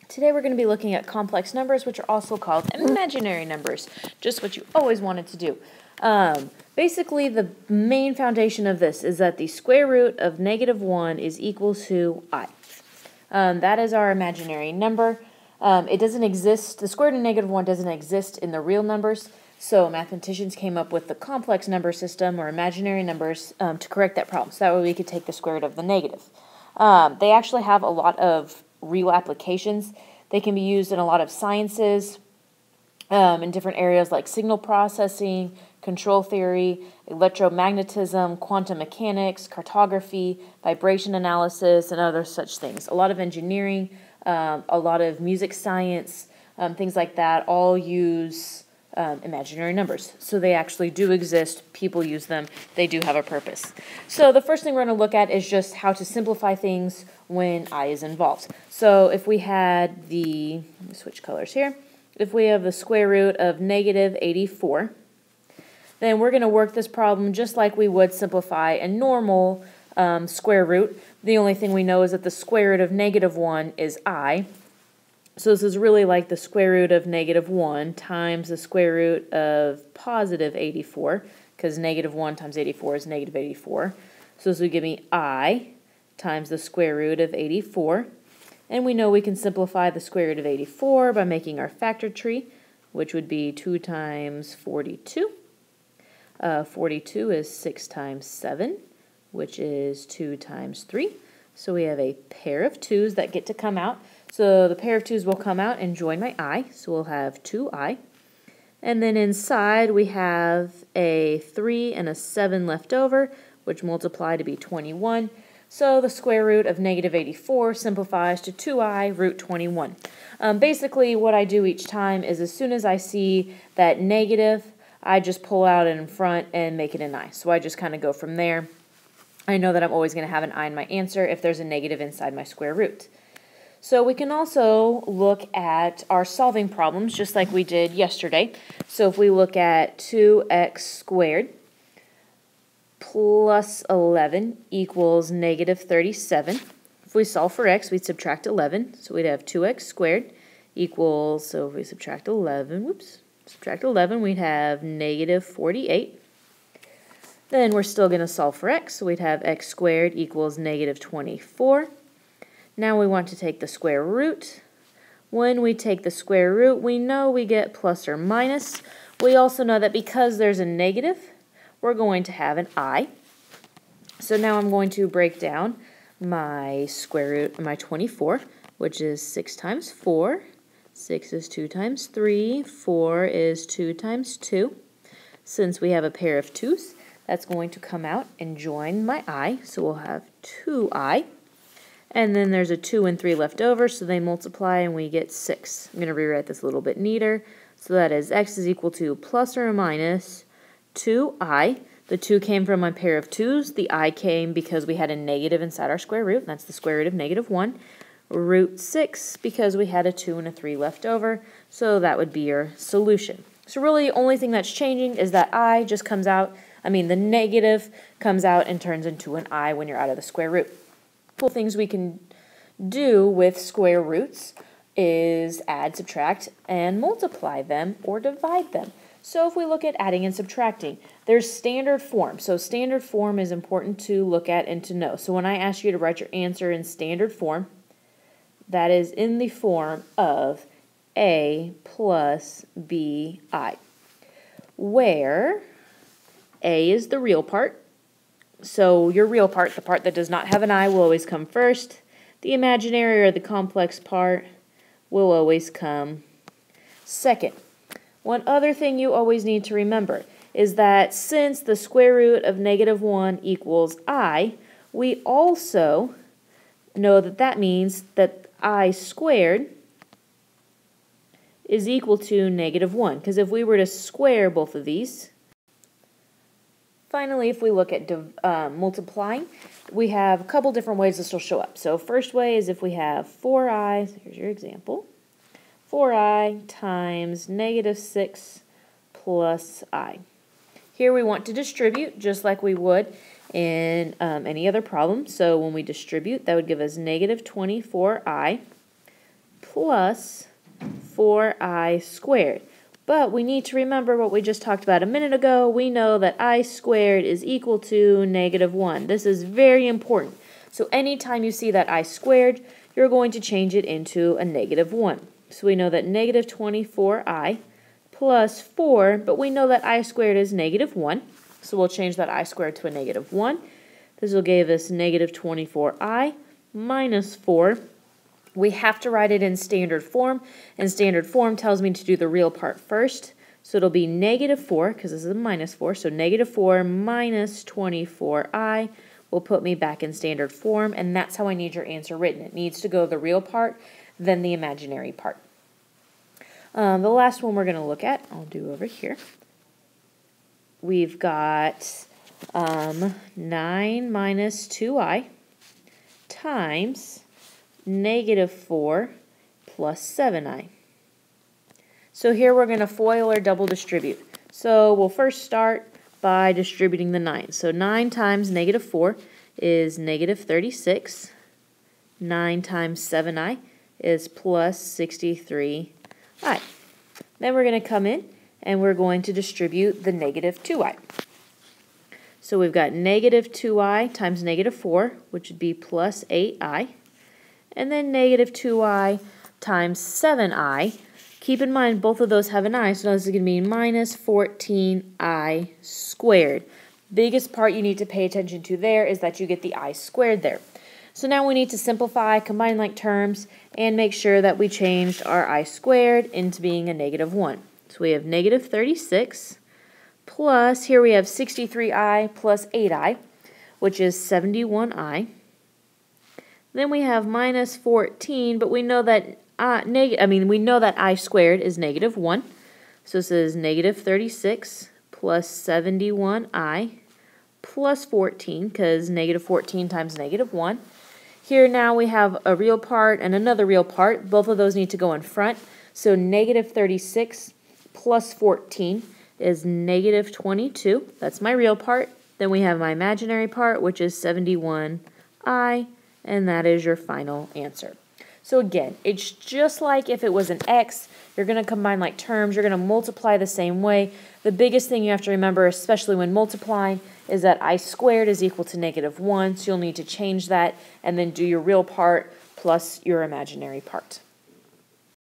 Today we're going to be looking at complex numbers, which are also called imaginary numbers, just what you always wanted to do. Basically, the main foundation of this is that the square root of -1 is equal to I. That is our imaginary number. It doesn't exist, the square root of -1 doesn't exist in the real numbers, so mathematicians came up with the complex number system or imaginary numbers to correct that problem. So that way we could take the square root of the negative. They actually have a lot of real applications. They can be used in a lot of sciences, in different areas like signal processing, control theory, electromagnetism, quantum mechanics, cartography, vibration analysis, and other such things. A lot of engineering, a lot of music science, things like that all use imaginary numbers. So they actually do exist. People use them. They do have a purpose. So the first thing we're going to look at is just how to simplify things when I is involved. So if we had let me switch colors here. If we have the square root of -84, then we're going to work this problem just like we would simplify a normal square root. The only thing we know is that the square root of -1 is I. So this is really like the square root of -1 times the square root of +84, because -1 times 84 is -84. So this would give me I times the square root of 84. And we know we can simplify the square root of 84 by making our factor tree, which would be 2 times 42. 42 is 6 times 7, which is 2 times 3. So we have a pair of 2's that get to come out. So the pair of 2's will come out and join my I, so we'll have 2I. And then inside we have a 3 and a 7 left over, which multiply to be 21. So the square root of -84 simplifies to 2I root 21. Basically what I do each time is as soon as I see that negative, I just pull out in front and make it an I. So I just kind of go from there. I know that I'm always going to have an I in my answer if there's a negative inside my square root. So we can also look at our solving problems just like we did yesterday. So if we look at 2x squared plus 11 equals -37. If we solve for x, we'd subtract 11. So we'd have 2x squared equals, so if we subtract 11, we'd have -48. Then we're still going to solve for x, so we'd have x squared equals -24. Now we want to take the square root. When we take the square root, we know we get plus or minus. We also know that because there's a negative, we're going to have an I. So now I'm going to break down my square root, my 24, which is 6 times 4. 6 is 2 times 3. 4 is 2 times 2. Since we have a pair of 2's, that's going to come out and join my I. So we'll have 2I. And then there's a 2 and 3 left over, so they multiply and we get 6. I'm going to rewrite this a little bit neater. So that is x is equal to plus or minus 2I. The 2 came from my pair of 2's. The I came because we had a negative inside our square root. That's the square root of -1. Root 6 because we had a 2 and a 3 left over. So that would be your solution. So really the only thing that's changing is that I just comes out, the negative comes out and turns into an I when you're out of the square root. Cool things we can do with square roots is add, subtract, and multiply them or divide them. So if we look at adding and subtracting, there's standard form. So standard form is important to look at and to know. So when I ask you to write your answer in standard form, that is in the form of A plus BI, where A is the real part. So your real part, the part that does not have an I, will always come first. The imaginary or the complex part will always come second. One other thing you always need to remember is that since the square root of -1 equals I, we also know that that means that I squared is equal to -1. Because if we were to square both of these, finally, if we look at multiplying, we have a couple different ways this will show up. So first way is if we have 4i, so here's your example, 4i times -6 plus I. Here we want to distribute just like we would in any other problem. So when we distribute, that would give us -24i plus 4I squared. But we need to remember what we just talked about a minute ago. We know that I squared is equal to -1. This is very important. So anytime you see that I squared, you're going to change it into a -1. So we know that -24I plus 4, but we know that I squared is -1. So we'll change that I squared to a -1. This will give us -24I minus 4. We have to write it in standard form, and standard form tells me to do the real part first. So it'll be -4, because this is a -4, so -4 minus 24I will put me back in standard form, and that's how I need your answer written. It needs to go the real part, then the imaginary part. The last one we're going to look at, I'll do over here. We've got 9 minus 2I times -4 plus 7I. So here we're going to FOIL or double distribute. So we'll first start by distributing the 9. So 9 times -4 is -36. 9 times 7I is plus 63I. Then we're going to come in and we're going to distribute the -2I. So we've got -2I times -4, which would be plus 8I. And then -2I times 7I. Keep in mind both of those have an I, so this is going to be minus 14I squared. Biggest part you need to pay attention to there is that you get the I squared there. So now we need to simplify, combine like terms, and make sure that we changed our I squared into being a -1. So we have -36 plus, here we have 63I plus 8I, which is 71I. Then we have minus 14, but we know that we know that I squared is -1. So this is -36 plus 71I plus 14, because -14 times -1. Here now we have a real part and another real part. Both of those need to go in front. So -36 plus 14 is -22. That's my real part. Then we have my imaginary part, which is 71I, and that is your final answer. So again, it's just like if it was an X, you're going to combine like terms, you're going to multiply the same way. The biggest thing you have to remember, especially when multiplying, is that I squared is equal to -1, so you'll need to change that and then do your real part plus your imaginary part.